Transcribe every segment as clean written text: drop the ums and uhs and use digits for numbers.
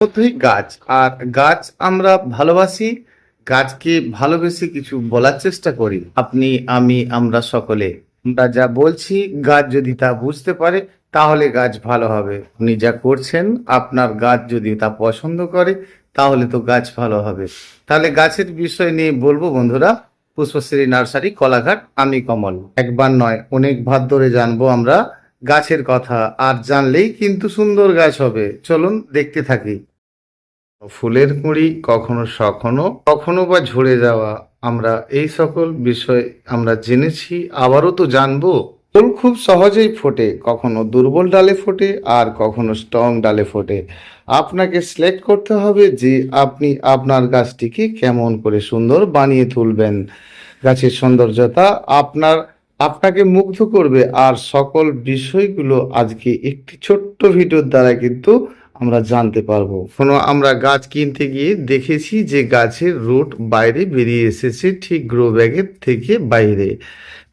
মধ্যেই গাছ। আর গাছ আমরা ভালোবাসি, গাছকে ভালোবেসে কিছু বলার চেষ্টা করি। আপনি, আমি, আমরা সকলে। আমরা যা বলছি গাছ যদি তা বুঝতে পারে তাহলে গাছ ভালো হবে। আপনি যা করছেন আপনার গাছ যদি তা পছন্দ করে তাহলে তো গাছ ভালো হবে। তাহলে গাছের বিষয় নিয়ে বলবো বন্ধুরা। পুষ্পশ্রী নার্সারি, কোলাঘাট, আমি কমল। একবার নয় অনেকবার ধরে জানবো আমরা গাছের কথা, আর জানলেই কিন্তু সুন্দর গাছ হবে। চলুন দেখতে থাকি। ফুলের কুঁড়ি কখনো সখনো, কখনো বা ঝরে যাওয়া, আমরা এই সকল বিষয় আমরা জেনেছি, আবারও তো জানবো। ফুল খুব সহজেই ফোটে, কখনো দুর্বল ডালে ফোটে আর কখনো স্ট্রং ডালে ফোটে। আপনাকে সিলেক্ট করতে হবে যে আপনি আপনার গাছটিকে কেমন করে সুন্দর বানিয়ে তুলবেন। গাছের সৌন্দর্যতা আপনাকে মুগ্ধ করবে, আর সকল বিষয়গুলো আজকে একটি ছোট্ট ভিডিওর দ্বারা কিন্তু আমরা জানতে পারবো। আমরা গাছ কিনতে গিয়ে দেখেছি যে গাছের রুট বাইরে বেরিয়ে এসেছে, ঠিক গ্রো ব্যাগের থেকে বাইরে।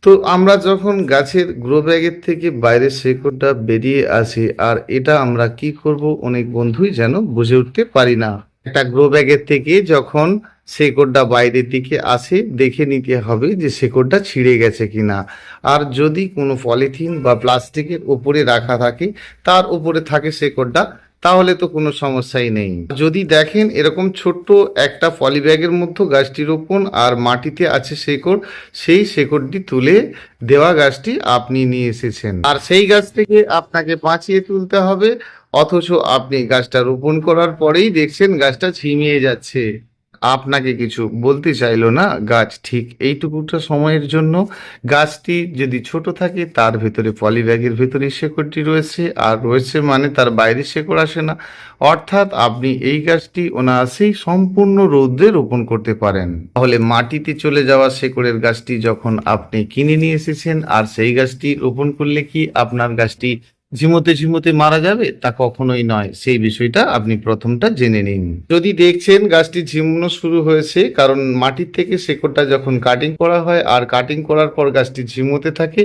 তো আমরা যখন গাছের গ্রো ব্যাগের থেকে বাইরে শেকড়টা বেরিয়ে আসে, আর এটা আমরা কি করব অনেক বন্ধুই যেন বুঝে উঠতে পারি না। একটা গ্রো ব্যাগের থেকে যখন শেকড়টা বাইরের দিকে আসে, দেখে নিতে হবে যে শেকড়টা ছিঁড়ে গেছে কিনা। আর যদি কোনো পলিথিন বা প্লাস্টিকের উপরে রাখা থাকে, তার উপরে থাকে শেকড়টা, তাহলে তো কোনো সমস্যাই নেই। যদি দেখেন এরকম ছোট্ট একটা পলি ব্যাগের মধ্যে গাছটি রোপণ আর মাটিতে আছে শেকড়, সেই শেকড়টি তুলে দেওয়া গাছটি আপনি নিয়ে এসেছেন, আর সেই গাছ থেকে আপনাকে বাঁচিয়ে তুলতে হবে। অথচ আপনি গাছটা রোপণ করার পরেই দেখছেন গাছটা ঝিমিয়ে যাচ্ছে। আপনাকে কিছু বলতে চাইলো না গাছ, ঠিক এইটুকুটা সময়ের জন্য। গাছটি যদি ছোট থাকে তার ভেতরে পলি ব্যাগের ভেতরে শেকড়টি রয়েছে, আর রয়েছে মানে তার বাইরে শেকড় আসে না। অর্থাৎ আপনি এই গাছটি অনায়াসেই সম্পূর্ণ রৌদ্রে রোপণ করতে পারেন। তাহলে মাটিতে চলে যাওয়া শেকড়ের গাছটি যখন আপনি কিনে নিয়ে এসেছেন, আর সেই গাছটি রোপণ করলে কি আপনার গাছটি ঝিমোতে ঝিমোতে মারা যাবে? তা কখনোই নয়। সেই বিষয়টা আপনি প্রথমটা জেনে নিন। যদি দেখছেন গাছটি ঝিমনো শুরু হয়েছে, কারণ মাটির থেকে শেকড়টা যখন কাটিং করা হয় আর কাটিং করার পর গাছটি ঝিমোতে থাকে,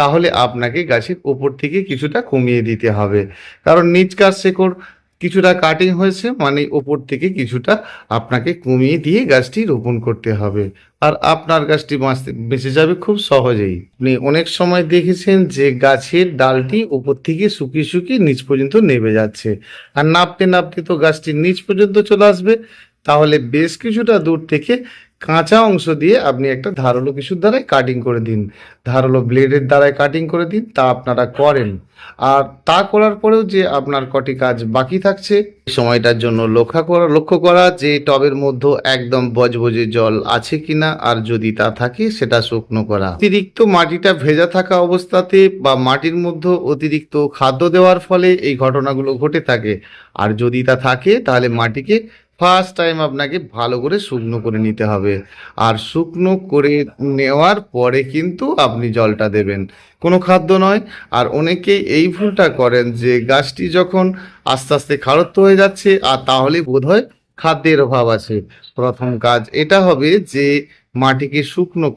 তাহলে আপনাকে গাছের উপর থেকে কিছুটা কমিয়ে দিতে হবে। কারণ নিচকার শেকড় কিছুটা কাটিং হয়েছে মানে ওপর থেকে কিছুটা আপনাকে কমিয়ে দিয়ে গাছটি রোপণ করতে হবে। আর আপনার গাছটি বেঁচে যাবে খুব সহজেই। আপনি অনেক সময় দেখেছেন যে গাছের ডালটি উপর থেকে শুকিয়ে শুকিয়ে নিচ পর্যন্ত নেমে যাচ্ছে, আর নাবতে নাবতে তো গাছটি নিচ পর্যন্ত চলে আসবে। তাহলে বেশ কিছুটা দূর থেকে কাঁচা অংশ দিয়ে আপনি একটা ধারালো কিছুর দ্বারাই কাটিং করে দিন, ধারালো ব্লেডের দ্বারাই কাটিং করে দিন। তা আপনারা করেন, আর তা করার পরেও যে আপনার কটি কাজ বাকি থাকছে, সময়টার জন্য লক্ষ্য করা যে টবের মধ্যে একদম বজবজে জল আছে কিনা, আর যদি তা থাকে সেটা শুকনো করা। অতিরিক্ত মাটিটা ভেজা থাকা অবস্থাতে বা মাটির মধ্যে অতিরিক্ত খাদ্য দেওয়ার ফলে এই ঘটনাগুলো ঘটে থাকে। আর যদি তা থাকে তাহলে মাটিকে ফার্স্ট টাইম আপনাকে ভালো করে শুকনো করে নিতে হবে, আর শুকনো করে নেওয়ার পরে কিন্তু আপনি জলটা দেবেন, কোনো খাদ্য নয়। আর অনেকেই এই ভুলটা করেন যে গাছটি যখন আস্তে আস্তে খারত্ব হয়ে যাচ্ছে, আর তাহলে বোধহয় খাদ্যের অভাব আছে। প্রথম কাজ এটা হবে যে মাটিকে শুকনো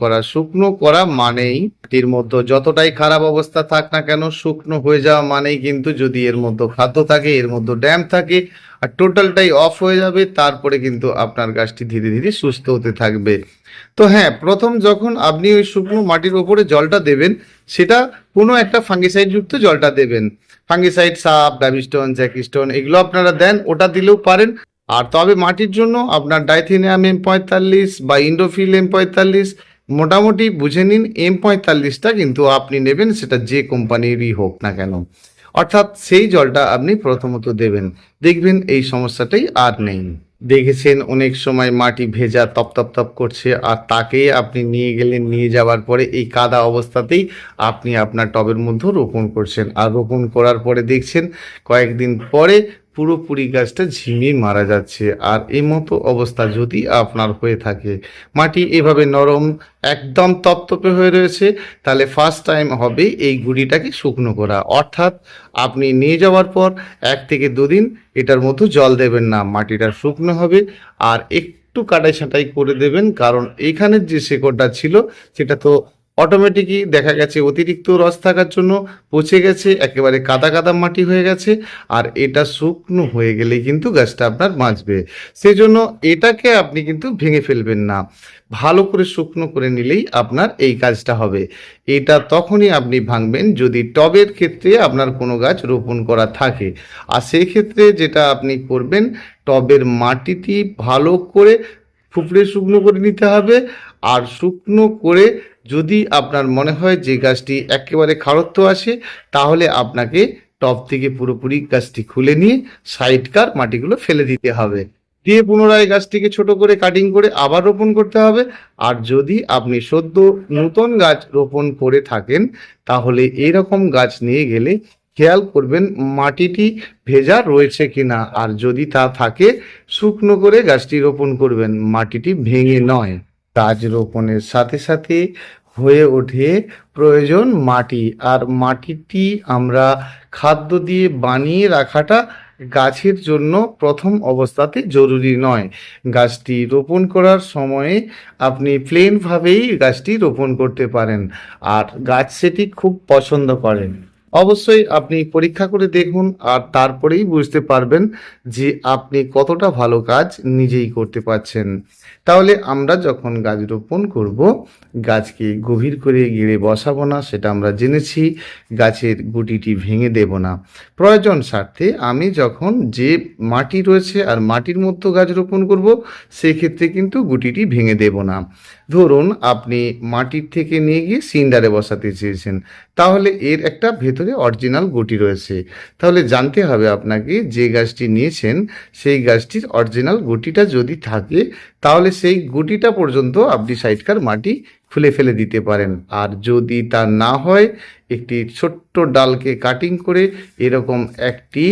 করা মানেই মাটির মধ্যে যতটাই খারাপ অবস্থা থাক না কেন, শুকনো হয়ে যাওয়া মানেই কিন্তু যদি এর মধ্যে খাদ্য থাকে, এর মধ্যে ড্যাম থাকে, আর টোটালটাই অফ হয়ে যাবে। তারপরে কিন্তু আপনার গাছটি ধীরে ধীরে সুস্থ হতে থাকবে। তো হ্যাঁ, প্রথম যখন আপনি ওই শুকনো মাটির ওপরে জলটা দেবেন, সেটা কোনো একটা ফাঙ্গিসাইড যুক্ত জলটা দেবেন। ফাঙ্গিসাইড, সাপ, ব্যাবিস্টন, জ্যাকিস্টন এগুলো আপনারা দেন, ওটা দিলেও পারেন। আর তবে মাটির জন্য আপনার ডাইথেনিয়াম M45 বা ইন্ডোফিল M45, মোটামুটি বুঝে নিন M45টা কিন্তু আপনি নেবেন, সেটা যে কোম্পানিরই হোক না কেন। অর্থাৎ সেই জলটা আপনি প্রথমত দেবেন, দেখবেন এই সমস্যাটাই আর নেই। দেখেছেন অনেক সময় মাটি ভেজা তপ তপ তপ করছে, আর তাকেই আপনি নিয়ে গেলেন, নিয়ে যাওয়ার পরে এই কাদা অবস্থাতেই আপনি আপনার টবের মধ্যে রোপণ করছেন, আর রোপণ করার পরে দেখছেন কয়েকদিন পরে পুরোপুরি গাছটা ঝিমিয়ে মারা যাচ্ছে। আর এই মতো অবস্থা যদি আপনার হয়ে থাকে, মাটি এভাবে নরম একদম তপতপে হয়ে রয়েছে, তাহলে ফার্স্ট টাইম হবে এই গুঁড়িটাকে শুকনো করা। অর্থাৎ আপনি নিয়ে যাওয়ার পর 1 থেকে 2 দিন এটার মধ্যে জল দেবেন না, মাটিটা শুকনো হবে। আর একটু কাটাই ছাঁটাই করে দেবেন, কারণ এখানের যে শেকড়টা ছিল সেটা তো অটোমেটিকই দেখা গেছে অতিরিক্ত রস থাকার জন্য পচে গেছে, একেবারে কাদা কাদা মাটি হয়ে গেছে। আর এটা শুকনো হয়ে গেলেই কিন্তু গাছটা আপনার বাঁচবে। সেজন্য এটাকে আপনি কিন্তু ভেঙে ফেলবেন না, ভালো করে শুকনো করে নিলেই আপনার এই কাজটা হবে। এটা তখনই আপনি ভাঙবেন যদি টবের ক্ষেত্রে আপনার কোনো গাছ রোপণ করা থাকে। আর সেই ক্ষেত্রে যেটা আপনি করবেন, টবের মাটিটি ভালো করে ফুপড়ে শুকনো করে নিতে হবে। আর শুকনো করে যদি আপনার মনে হয় যে গাছটি একেবারে খাড়ত্ব আসে, তাহলে আপনাকে টব থেকে পুরোপুরি গাছটি খুলে নিয়ে সাইডকার মাটিগুলো ফেলে দিতে হবে, দিয়ে পুনরায় গাছটিকে ছোট করে কাটিং করে আবার রোপণ করতে হবে। আর যদি আপনি সদ্য নতুন গাছ রোপণ করে থাকেন, তাহলে এইরকম গাছ নিয়ে গেলে খেয়াল করবেন মাটিটি ভেজা রয়েছে কিনা। আর যদি তা থাকে, শুকনো করে গাছটি রোপণ করবেন, মাটিটি ভেঙে নয়। গাছ রোপণের সাথে সাথে হয়ে ওঠে প্রয়োজন মাটি। আর মাটিটি আমরা খাদ্য দিয়ে বানিয়ে রাখাটা গাছের জন্য প্রথম অবস্থাতে জরুরি নয়। গাছটি রোপণ করার সময়ে আপনি প্লেনভাবেই গাছটি রোপণ করতে পারেন, আর গাছ সেটি খুব পছন্দ করেন। অবশ্যই আপনি পরীক্ষা করে দেখুন, আর তারপরেই বুঝতে পারবেন যে আপনি কতটা ভালো কাজ নিজেই করতে পারছেন। তাহলে আমরা যখন গাছ রোপণ করব, গাছকে গভীর করে গেড়ে বসাবো না, সেটা আমরা জেনেছি। গাছের গুটিটি ভেঙে দেব না। প্রয়োজন স্বার্থে আমি যখন যে মাটি রয়েছে আর মাটির মধ্যে গাছ রোপণ করব, সেক্ষেত্রে কিন্তু গুটিটি ভেঙে দেব না। ধরুন আপনি মাটির থেকে নিয়ে গিয়ে সিন্ডারে বসাতে চেয়েছেন, তাহলে এর একটা ভেতরে অরিজিনাল গুটি রয়েছে। তাহলে জানতে হবে আপনাকে যে গাছটি নিয়েছেন সেই গাছটির অরিজিনাল গুটিটা যদি থাকে, তাহলে সেই গুটিটা পর্যন্ত আপনি সাইডকার মাটি খুলে ফেলে দিতে পারেন। আর যদি তা না হয়, একটি ছোট্ট ডালকে কাটিং করে এরকম একটি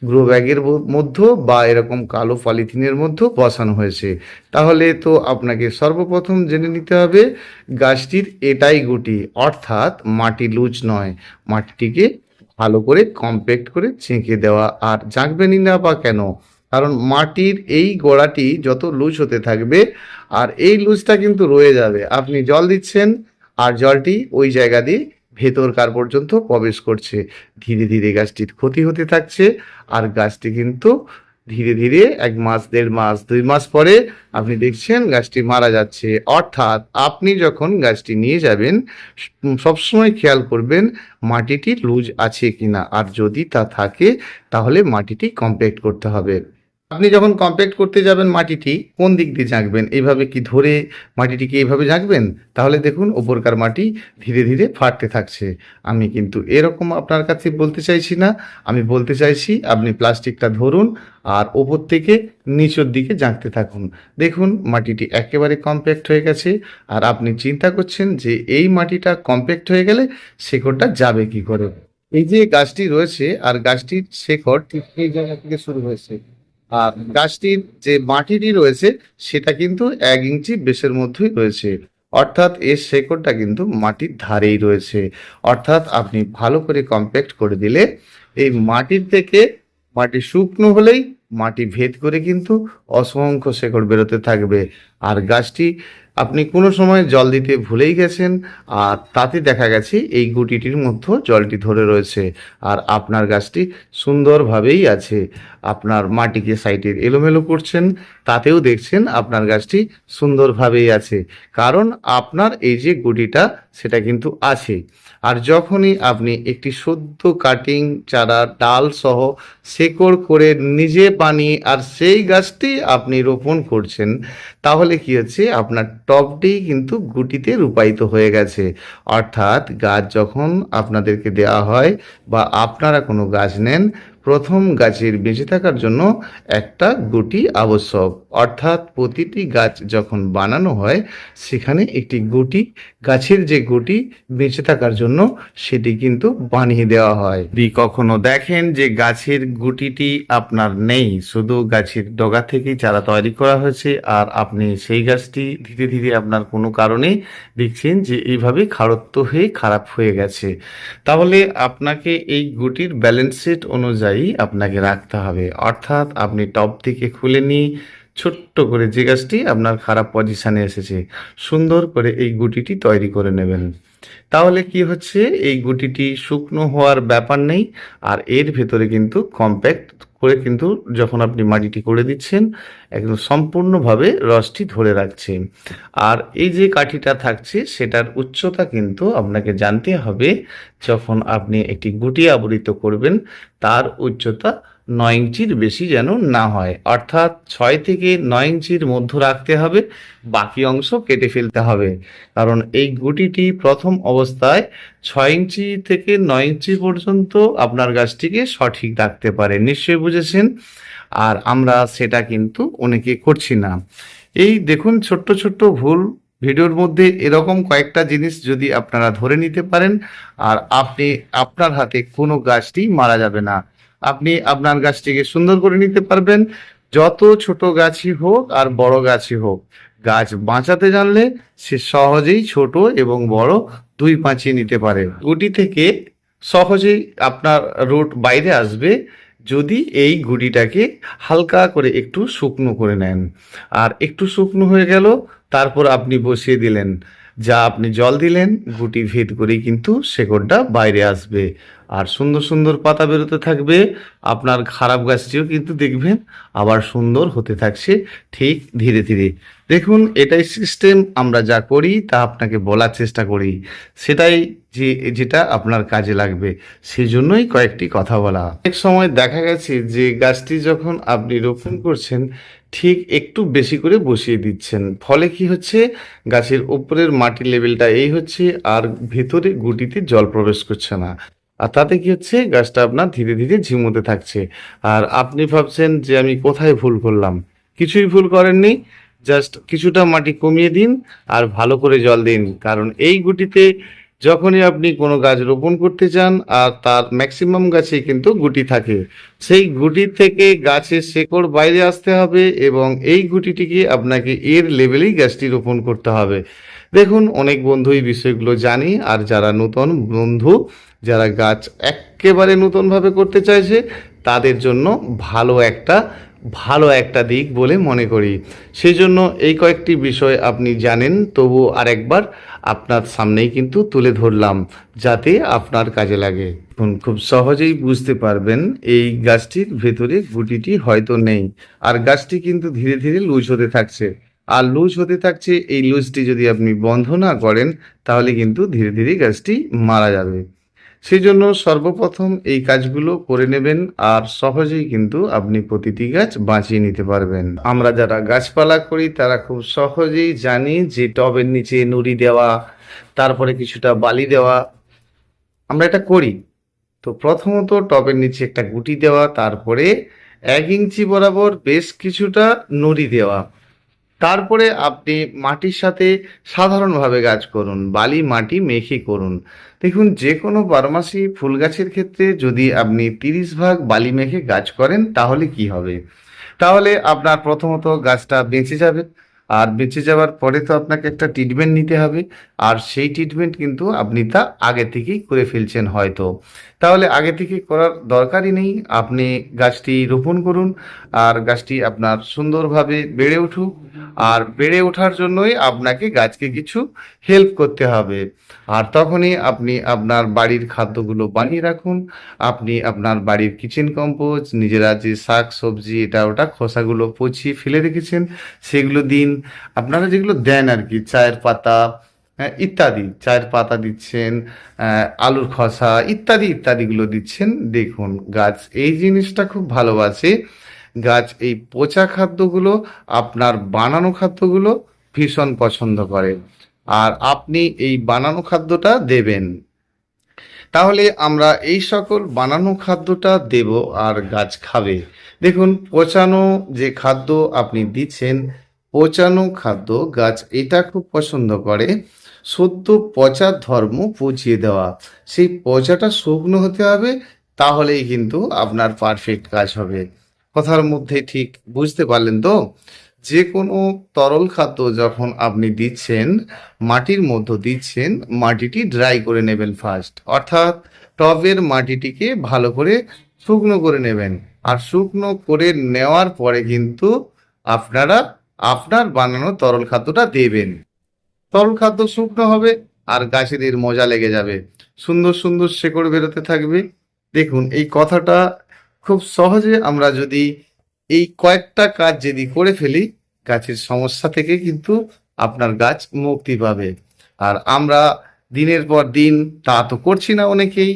গ্রো ব্যাগের মধ্যে বা এরকম কালো পলিথিনের মধ্যে বসানো হয়েছে, তাহলে তো আপনাকে সর্বপ্রথম জেনে নিতে হবে গাছটির এটাই গুটি, অর্থাৎ মাটি লুজ নয়। মাটিটিকে ভালো করে কম্প্যাক্ট করে ছেঁকে দেওয়া। আর জাঁকবেনই না বা কেন, কারণ মাটির এই গোড়াটি যত লুজ হতে থাকবে, আর এই লুজটা কিন্তু রয়ে যাবে। আপনি জল দিচ্ছেন আর জলটি ওই জায়গা দিয়ে ভেতরকার পর্যন্ত প্রবেশ করছে, ধীরে ধীরে গাছটির ক্ষতি হতে থাকছে। আর গাছটি কিন্তু ধীরে ধীরে 1 মাস, 1.5 মাস, 2 মাস পরে আপনি দেখছেন গাছটি মারা যাচ্ছে। অর্থাৎ আপনি যখন গাছটি নিয়ে যাবেন, সবসময় খেয়াল করবেন মাটিটি লুজ আছে কিনা। আর যদি তা থাকে, তাহলে মাটিটি কম্প্যাক্ট করতে হবে। আপনি যখন কম্প্যাক্ট করতে যাবেন মাটিটি কোন দিক দিয়ে ঝাঁকবেন? এইভাবে কি ধরে মাটিটিকে এইভাবে ঝাঁকবেন? তাহলে দেখুন ওপরকার মাটি ধীরে ধীরে ফাটতে থাকছে। আমি কিন্তু এরকম আপনার কাছে বলতে চাইছি না। আমি বলতে চাইছি আপনি প্লাস্টিকটা ধরুন আর ওপর থেকে নিচের দিকে ঝাঁকতে থাকুন। দেখুন মাটিটি একেবারে কম্প্যাক্ট হয়ে গেছে। আর আপনি চিন্তা করছেন যে এই মাটিটা কম্প্যাক্ট হয়ে গেলে শেকড়টা যাবে কি করে? এই যে গাছটি রয়েছে আর গাছটির শেকড় ঠিক এই জায়গা থেকে শুরু হয়েছে। আর গাছটির যে মাটিটি রয়েছে সেটা কিন্তু 1 ইঞ্চি বেশের মধ্যেই রয়েছে। অর্থাৎ এর শেকড়টা কিন্তু মাটির ধারেই রয়েছে। অর্থাৎ আপনি ভালো করে কম্প্যাক্ট করে দিলে এই মাটির থেকে মাটি শুকনো হলেই মাটি ভেদ করে কিন্তু অসংখ্য শেকড় বেরোতে থাকবে। আর গাছটি আপনি কোনো সময় জল দিতে ভুলেই গেছেন, আর তাতে দেখা গেছে এই গুটিটির মধ্যে জলটি ধরে রয়েছে। আর আপনার গাছটি সুন্দরভাবেই আছে। আপনার মাটিকে সাইডে এলোমেলো করছেন, তাতেও দেখছেন আপনার গাছটি সুন্দরভাবেই আছে, কারণ আপনার এই যে গুটিটা সেটা কিন্তু আছে। আর যখনই আপনি একটি সদ্য কাটিং চারা ডাল সহ শেকড় করে নিজে বানিয়ে আর সেই গাছটি আপনি রোপণ করছেন, তাহলে কি হচ্ছে আপনার টবটি কিন্তু গুটিতে রূপায়িত হয়ে গেছে। অর্থাৎ গাছ যখন আপনাদেরকে দেওয়া হয় বা আপনারা কোনো গাছ নেন, প্রথম গাছের বেঁচে থাকার জন্য একটা গুটি আবশ্যক। অর্থাৎ প্রতিটি গাছ যখন বানানো হয়, সেখানে একটি গুটি, গাছের যে গুটি বেঁচে থাকার জন্য সেটি কিন্তু বানিয়ে দেওয়া হয়। যদি কখনো দেখেন যে গাছের গুটিটি আপনার নেই, শুধু গাছের ডগা থেকেই চারা তৈরি করা হয়েছে, আর আপনি সেই গাছটি ধীরে ধীরে আপনার কোনো কারণে দেখছেন যে এইভাবে খাড়ত্ব হয়ে খারাপ হয়ে গেছে, তাহলে আপনাকে এই গুটির ব্যালেন্স সেট অনুযায়ী আপনাকে রাখতে হবে। অর্থাৎ আপনি টব থেকে খুলে নিয়ে ছোট্ট করে যে গাছটি আপনার খারাপ পজিশনে এসেছে সুন্দর করে এই গুটিটি তৈরি করে নেবেন। তাহলে কি হচ্ছে, এই গুটিটি শুকনো হওয়ার ব্যাপার নেই, আর এর ভেতরে কিন্তু কম্প্যাক্ট করে কিন্তু যখন আপনি মাটিটি করে দিচ্ছেন একদম সম্পূর্ণভাবে রসটি ধরে রাখছে। আর এই যে কাঠিটা থাকছে সেটার উচ্চতা কিন্তু আপনাকে জানতে হবে, যখন আপনি একটি গুটি আবৃত করবেন তার উচ্চতা 9 ইঞ্চির বেশি যেন না হয়, অর্থাৎ 6 থেকে 9 ইঞ্চির মধ্যে রাখতে হবে, বাকি অংশ কেটে ফেলতে হবে। কারণ এই গুটিটি প্রথম অবস্থায় 6 ইঞ্চি থেকে 9 ইঞ্চি পর্যন্ত আপনার গাছটিকে সঠিক রাখতে পারে, নিশ্চয়ই বুঝেছেন। আর আমরা সেটা কিন্তু অনেকে করছি না। এই দেখুন ছোট্ট ছোট্ট ভুল ভিডিওর মধ্যে এরকম কয়েকটা জিনিস যদি আপনারা ধরে নিতে পারেন, আর আপনি আপনার হাতে কোনো গাছটি মারা যাবে না, আপনি আপনার গাছটিকে সুন্দর করে নিতে পারবেন। যত ছোট গাছই হোক আর বড় গাছই হোক, গাছ বাঁচাতে জানলে সে সহজেই ছোট এবং বড় দুই বাঁচিয়ে নিতে পারে। গুটি থেকে সহজেই আপনার রুট বাইরে আসবে যদি এই গুটিটাকে হালকা করে একটু শুকনো করে নেন। আর একটু শুকনো হয়ে গেল, তারপর আপনি বসিয়ে দিলেন, যা আপনি জল দিলেন গুটি ভেদ করেই কিন্তু শেকড়টা বাইরে আসবে, আর সুন্দর সুন্দর পাতা বেরোতে থাকবে। আপনার খারাপ গাছটিও কিন্তু দেখবেন আবার সুন্দর হতে থাকছে ঠিক ধীরে ধীরে। দেখুন এটাই সিস্টেম, আমরা যা করি তা আপনাকে বলার চেষ্টা করি, সেটাই যেটা আপনার কাজে লাগবে, সেই জন্যই কয়েকটি কথা বলা। অনেক সময় দেখা গেছে যে গাছটি যখন আপনি রোপণ করছেন ঠিক একটু বেশি করে বসিয়ে দিচ্ছেন, ফলে কি হচ্ছে, গাছের উপরের মাটির লেভেলটা এই হচ্ছে আর ভেতরে গুটিতে জল প্রবেশ করছে না, আর তাতে কি হচ্ছে, গাছটা আপনার ধীরে ধীরে ঝিমোতে থাকছে। আর আপনি ভাবছেন যে আমি কোথায় ভুল করলাম, কিছুই ভুল করেননি, জাস্ট কিছুটা মাটি কমিয়ে দিন আর ভালো করে জল দিন। কারণ এই গুটিতে যখনই আপনি কোনো গাছ রোপণ করতে চান, আর তার ম্যাক্সিমাম গাছেই কিন্তু গুটি থাকে, সেই গুটি থেকে গাছের শেকড় বাইরে আসতে হবে এবং এই গুটিটিকে আপনাকে এর লেভেলেই গাছটি রোপণ করতে হবে। দেখুন অনেক বন্ধু এই বিষয়গুলো জানি, আর যারা নতুন বন্ধু, যারা গাছ একেবারে নতুনভাবে করতে চাইছে তাদের জন্য ভালো একটা দিক বলে মনে করি। সেই জন্য এই কয়েকটি বিষয় আপনি জানেন, তবু আরেকবার আপনার সামনেই কিন্তু তুলে ধরলাম যাতে আপনার কাজে লাগে। এখন খুব সহজেই বুঝতে পারবেন এই গাছটির ভেতরে গুটিটি হয়তো নেই, আর গাছটি কিন্তু ধীরে ধীরে লুজ হতে থাকছে, আর লুজ হতে থাকছে। এই লুজটি যদি আপনি বন্ধ না করেন তাহলে কিন্তু ধীরে ধীরে গাছটি মারা যাবে। সেই জন্য সর্বপ্রথম এই কাজগুলো করে নেবেন, আর সহজেই কিন্তু আপনি প্রতিটি গাছ বাঁচিয়ে নিতে পারবেন। আমরা যারা গাছপালা করি তারা খুব সহজেই জানি যে টবের নিচে নুড়ি দেওয়া, তারপরে কিছুটা বালি দেওয়া, আমরা এটা করি। তো প্রথমত টবের নিচে একটা গুটি দেওয়া, তারপরে 1 ইঞ্চি বরাবর বেশ কিছুটা নুড়ি দেওয়া, তারপরে আপনি মাটির সাথে সাধারণভাবে গাছ করুন, বালি মাটি মেখে করুন। দেখুন যে কোনো বারমাসি ফুল গাছের ক্ষেত্রে যদি আপনি 30 ভাগ বালি মেখে গাছ করেন তাহলে কি হবে, তাহলে আপনার প্রথমত গাছটা বেঁচে যাবে, আর বেঁচে যাওয়ার পরে তো আপনাকে একটা ট্রিটমেন্ট নিতে হবে, আর সেই ট্রিটমেন্ট কিন্তু আপনি তা আগে থেকেই করে ফেলছেন হয়তো, তাহলে আগে থেকে করার দরকারই নেই। আপনি গাছটি রোপণ করুন, আর গাছটি আপনার সুন্দরভাবে বেড়ে উঠুক, আর বেড়ে ওঠার জন্যই আপনাকে গাছকে কিছু হেল্প করতে হবে। আর তখনই আপনি আপনার বাড়ির খাদ্যগুলো বানিয়ে রাখুন, আপনি আপনার বাড়ির কিচেন কম্পোস্ট, নিজেরা যে শাক সবজি এটা ওটা খোসাগুলো পচিয়ে ফেলে রেখেছেন সেগুলো দিন, আপনারা যেগুলো দেন আর কি, চায়ের পাতা, হ্যাঁ ইত্যাদি, চায়ের পাতা দিচ্ছেন, আলুর খোসা ইত্যাদি ইত্যাদিগুলো দিচ্ছেন। দেখুন গাছ এই জিনিসটা খুব ভালোবাসে, গাছ এই পচা খাদ্যগুলো, আপনার বানানো খাদ্যগুলো ভীষণ পছন্দ করে, আর আপনি এই বানানো খাদ্যটা দেবেন। তাহলে আমরা এই সকল বানানো খাদ্যটা দেব আর গাছ খাবে। দেখুন পচানো যে খাদ্য আপনি দিচ্ছেন, পচানো খাদ্য গাছ এটা খুব পছন্দ করে। সদ্য পচার ধর্ম পচিয়ে দেওয়া, সেই পচাটা শুকনো হতে হবে, তাহলেই কিন্তু আপনার পারফেক্ট কাজ হবে। কথার মধ্যে ঠিক বুঝতে পারলেন তো? যে কোনো তরল খাদ্য যখন আপনি দিচ্ছেন, মাটির মধ্যে দিচ্ছেন, মাটিটি ড্রাই করে নেবেন ফার্স্ট, অর্থাৎ টবের মাটিটিকে ভালো করে শুকনো করে নেবেন। আর শুকনো করে নেওয়ার পরে কিন্তু আপনারা আপনার বানানো তরল খাদ্যটা দেবেন। তরল খাদ্য শুকনো হবে আর গাছের এর মজা লেগে যাবে, সুন্দর সুন্দর শেকড় বেরোতে থাকবে। দেখুন এই কথাটা খুব সহজে আমরা যদি এই কয়েকটা কাজ যদি করে ফেলি, গাছের সমস্যা থেকে কিন্তু আপনার গাছ মুক্তি পাবে। আর আমরা দিনের পর দিন তা তো করছি না অনেকেই,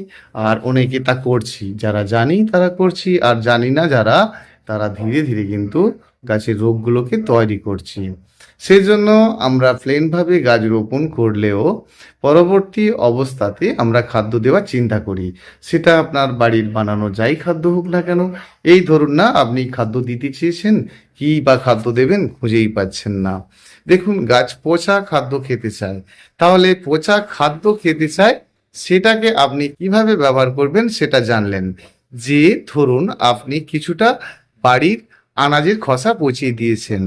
আর অনেকে তা করছি, যারা জানি তারা করছি, আর জানি না যারা, তারা ধীরে ধীরে কিন্তু গাছের রোগগুলোকে তৈরি করছি। সেজন্য আমরা প্লেনভাবে গাছ রোপণ করলেও পরবর্তী অবস্থাতে আমরা খাদ্য দেওয়ার চিন্তা করি। সেটা আপনার বাড়ির বানানো যাই খাদ্য হোক না কেন। এই ধরুন না, আপনি খাদ্য দিতে চেয়েছেন, কি বা খাদ্য দেবেন খুঁজেই পাচ্ছেন না। দেখুন গাছ পচা খাদ্য খেতে চায়, তাহলে পচা খাদ্য খেতে চায়, সেটাকে আপনি কিভাবে ব্যবহার করবেন সেটা জানলেন। যে ধরুন আপনি কিছুটা বাড়ির আনাজের খোসা পচিয়ে দিয়েছেন,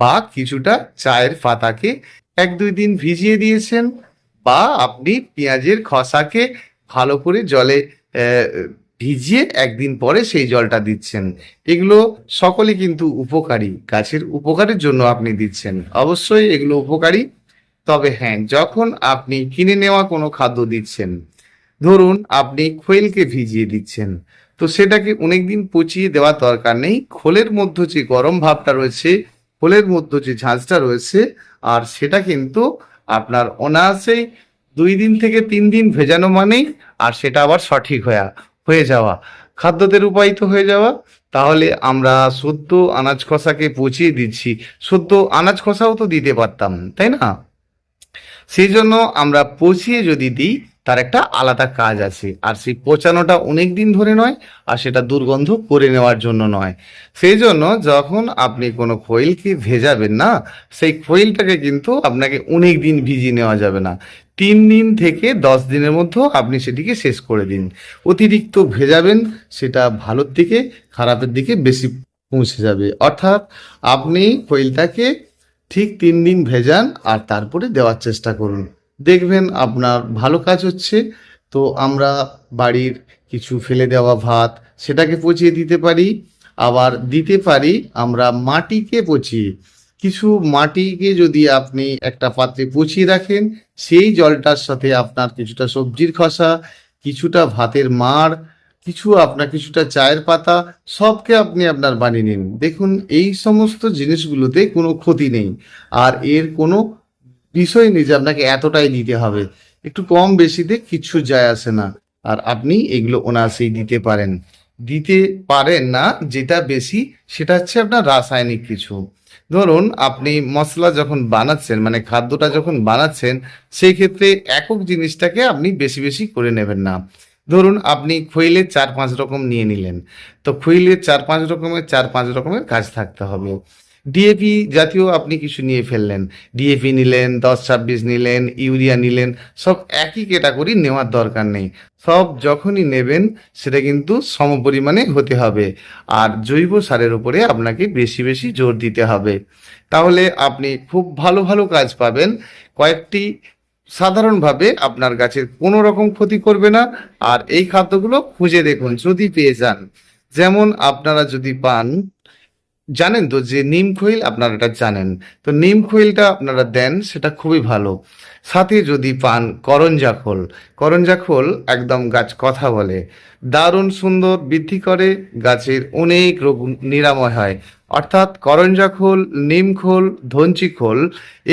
বা কিছুটা চায়ের পাতাকে 1-2 দিন ভিজিয়ে দিয়েছেন, বা আপনি পেঁয়াজের খোসাকে ভালো করে জলে ভিজিয়ে 1 দিন পরে সেই জলটা দিচ্ছেন। এগুলো সকলই কিন্তু উপকারী, গাছের উপকারের জন্য আপনি দিচ্ছেন, অবশ্যই এগুলো উপকারী। তবে হ্যাঁ, যখন আপনি কিনে নেওয়া কোনো খাদ্য দিচ্ছেন, ধরুন আপনি খৈলকে ভিজিয়ে দিচ্ছেন, তো সেটাকে অনেকদিন পচিয়ে দেওয়ার দরকার নেই। খোলের মধ্যে যে গরম ভাবটা রয়েছে, খোলের মধ্যে যে ঝাঁঝটা রয়েছে, আর সেটা কিন্তু আপনার অনায়াসেই 2 দিন থেকে 3 দিন ভেজানো মানেই আর সেটা আবার সঠিক হয়ে যাওয়া, খাদ্যতে রূপায়িত হয়ে যাওয়া। তাহলে আমরা সদ্য আনাজ খোসাকে পচিয়ে দিচ্ছি, সদ্য আনাজ খোসাও তো দিতে পারতাম, তাই না? সেই জন্য আমরা পচিয়ে যদি দিই, তার একটা আলাদা কাজ আছে, আর সেই পচানোটা অনেক দিন ধরে নয়, আর সেটা দুর্গন্ধ করে নেওয়ার জন্য নয়। সেই জন্য যখন আপনি কোনো খৈলকে ভেজাবেন না, সেই খৈলটাকে কিন্তু আপনাকে অনেক দিন ভিজিয়ে নেওয়া যাবে না। 3 দিন থেকে 10 দিনের মধ্যে আপনি সেটিকে শেষ করে দিন। অতিরিক্ত ভেজাবেন, সেটা ভালোর দিকে খারাপের দিকে বেশি পৌঁছে যাবে। অর্থাৎ আপনি খৈলটাকে ঠিক 3 দিন ভেজান আর তারপরে দেওয়ার চেষ্টা করুন, দেখবেন আপনার ভালো কাজ হচ্ছে। তো আমরা বাড়ির কিছু ফেলে দেওয়া ভাত, সেটাকে পচিয়ে দিতে পারি। আবার দিতে পারি আমরা মাটিকে পচিয়ে, কিছু মাটিকে যদি আপনি একটা পাত্রে পচিয়ে রাখেন, সেই জলটার সাথে আপনার কিছুটা সবজির খোসা, কিছুটা ভাতের মাড়, কিছুটা চায়ের পাতা, সবকে আপনি আপনার বানিয়ে নিন। দেখুন এই সমস্ত জিনিসগুলোতে কোনো ক্ষতি নেই, আর এর কোনো বিষয় নেই যে আপনাকে এতটাই দিতে হবে। একটু কম বেশিতে কিচ্ছু যায় আসে না, আর আপনি এগুলো অনায়াসেই দিতে পারেন না। যেটা বেশি সেটা হচ্ছে আপনার রাসায়নিক কিছু। ধরুন আপনি মশলা যখন বানাচ্ছেন, মানে খাদ্যটা যখন বানাচ্ছেন, সেই ক্ষেত্রে একক জিনিসটাকে আপনি বেশি বেশি করে নেবেন না। ধরুন আপনি খৈলের 4-5 রকম নিয়ে নিলেন, তো খৈলের 4-5 রকমের কাজ থাকতে হবে। ডিএপি জাতীয় আপনি কিছু নিয়ে ফেললেন, ডিএপি নিলেন, 10-26 নিলেন, ইউরিয়া নিলেন, সব একই ক্যাটাগরি নেওয়ার দরকার নেই। সব যখনই নেবেন সেটা কিন্তু সমপরিমাণে হতে হবে, আর জৈব সারের উপরে আপনাকে বেশি বেশি জোর দিতে হবে। তাহলে আপনি খুব ভালো ভালো কাজ পাবেন। কয়েকটি সাধারণভাবে আপনার গাছের কোনো রকম ক্ষতি করবে না। আর এই খাদ্যগুলো খুঁজে দেখুন যদি পেয়ে যান। যেমন আপনারা যদি পান, জানেন তো যে নিম খৈল, আপনারা এটা জানেন, তো নিম খৈলটা আপনারা দেন, সেটা খুবই ভালো। সাথে যদি পান করঞ্জা খোল, করঞ্জা খোল একদম গাছ কথা বলে, দারুণ সুন্দর বৃদ্ধি করে, গাছের অনেক রোগ নিরাময় হয়। অর্থাৎ করঞ্জা খোল, নিম খোল, ধঞ্চি খোল,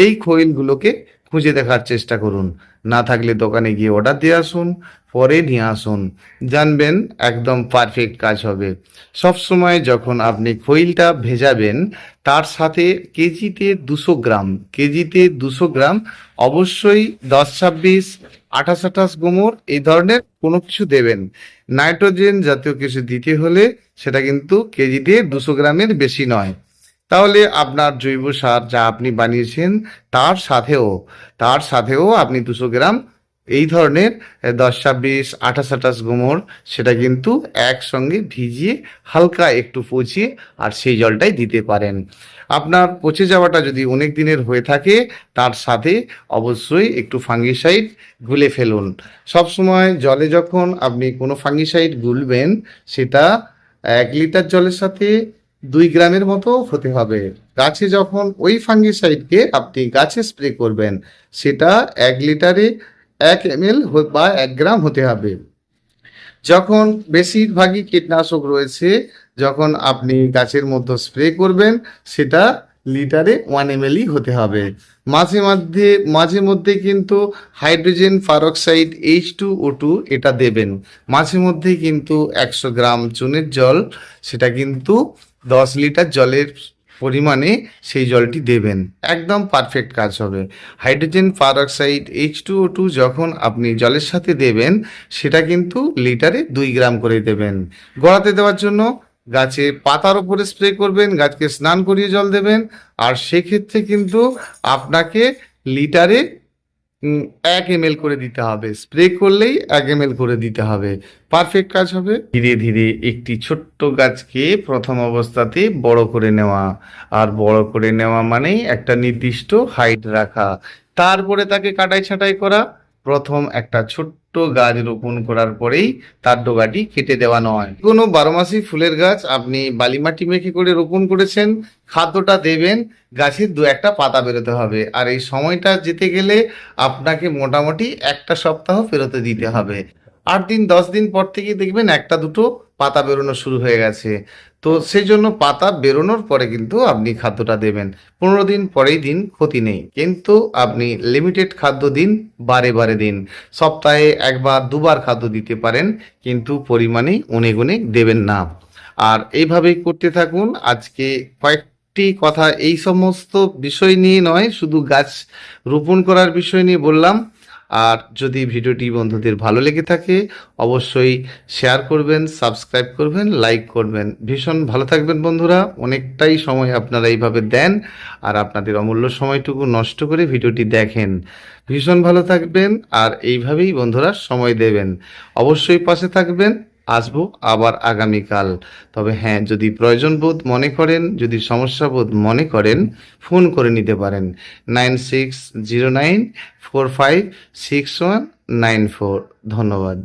এই খৈলগুলোকে খুঁজে দেখার চেষ্টা করুন। না থাকলে দোকানে গিয়ে অর্ডার দিয়ে আসুন, পরে নিয়ে আসুন, জানবেন একদম পারফেক্ট কাজ হবে। সবসময় যখন আপনি খৈলটা ভেজাবেন, তার সাথে কেজিতে 200 গ্রাম অবশ্যই 10-26, 28-28 গোমর এই ধরনের কোনো কিছু দেবেন। নাইট্রোজেন জাতীয় কিছু দিতে হলে সেটা কিন্তু কেজিতে 200 গ্রামের বেশি নয়। তাহলে আপনার জৈব সার যা আপনি বানিয়েছেন, তার সাথেও আপনি 200 গ্রাম এই ধরনের 10-26, 28-28 গোমর, সেটা কিন্তু একসঙ্গে ভিজিয়ে হালকা একটু পচিয়ে আর সেই জলটাই দিতে পারেন। আপনার পচে যাওয়াটা যদি অনেক দিনের হয়ে থাকে, তার সাথে অবশ্যই একটু ফাঙ্গিসাইড গুলে ফেলুন। সবসময় জলে যখন আপনি কোনো ফাঙ্গিসাইড গুলবেন, সেটা 1 লিটার জলের সাথে 2 গ্রামের মতো হতে হবে। গাছে যখন ওই ফাঙ্গিসাইডকে আপনি গাছে স্প্রে করবেন, সেটা 1 লিটারে 1 ml বা 1 গ্রাম হতে হবে। যখন বেশিরভাগই কীটনাশক রয়েছে, যখন আপনি গাছের মধ্যে স্প্রে করবেন, সেটা লিটারে 1 ml হতে হবে। মাঝে মধ্যে কিন্তু হাইড্রোজেন পারক্সাইড H2O2 এটা দেবেন। মাঝে মধ্যে কিন্তু 100 গ্রাম চুনের জল, সেটা কিন্তু 10 লিটার জলের পরিমাণে সেই জলটি দেবেন, একদম পারফেক্ট কাজ হবে। হাইড্রোজেন পারক্সাইড H2O2 যখন আপনি জলের সাথে দেবেন, সেটা কিন্তু লিটারে 2 গ্রাম করে দেবেন। গোড়াতে দেওয়ার জন্য গাছে পাতার উপরে স্প্রে করবেন, গাছকে স্নান করিয়ে জল দেবেন। আর সেক্ষেত্রে কিন্তু আপনাকে লিটারে 1 ml করে দিতে হবে, স্প্রে করলেই 1 ml করে দিতে হবে, পারফেক্ট কাজ হবে। ধীরে ধীরে একটি ছোট্ট গাছকে প্রথম অবস্থাতে বড় করে নেওয়া, আর বড় করে নেওয়া মানেই একটা নির্দিষ্ট হাইট রাখা, তারপরে তাকে কাটাই ছাঁটাই করা। প্রথম একটা ছোট্ট গাছ রোপণ করার পরেই তার ডগাটি কেটে দেওয়া নয়। কোনো 12 মাসি ফুলের গাছ আপনি বালি মাটি মেখে করে রোপণ করেছেন, খাদ্যটা দেবেন, গাছের 2-1টা পাতা বেরোতে হবে। আর এই সময়টা যেতে গেলে আপনাকে মোটামুটি 1 সপ্তাহ ফেরতে দিতে হবে। 8 দিন 10 দিন পর থেকেই দেখবেন 1-2টো পাতা বেরোনো শুরু হয়ে গেছে। তো সেই জন্য পাতা বেরোনোর পরে কিন্তু আপনি খাদ্যটা দেবেন। 15 দিন পরেই দিন, ক্ষতি নেই, কিন্তু আপনি লিমিটেড খাদ্য দিন, বারে বারে দিন। সপ্তাহে 1 বার 2 বার খাদ্য দিতে পারেন, কিন্তু পরিমাণে অনেক দেবেন না। আর এইভাবেই করতে থাকুন। আজকে কয়েকটি কথা এই সমস্ত বিষয় নিয়ে নয়, শুধু গাছ রোপণ করার বিষয় নিয়ে বললাম। আর যদি ভিডিওটি বন্ধুদের ভালো লেগে থাকে, অবশ্যই শেয়ার করবেন, সাবস্ক্রাইব করবেন, লাইক করবেন। ভীষণ ভালো থাকবেন বন্ধুরা। অনেকটাই সময় আপনারা এইভাবে দেন, আর আপনাদের অমূল্য সময়টুকু নষ্ট করে ভিডিওটি দেখেন। ভীষণ ভালো থাকবেন, আর এইভাবেই বন্ধুরা সময় দেবেন। অবশ্যই পাশে থাকবেন। আসবো আবার আগামীকাল। তবে হ্যাঁ, যদি প্রয়োজন বোধ মনে করেন, যদি সমস্যা বোধ মনে করেন, ফোন করে নিতে পারেন 9609456194। ধন্যবাদ।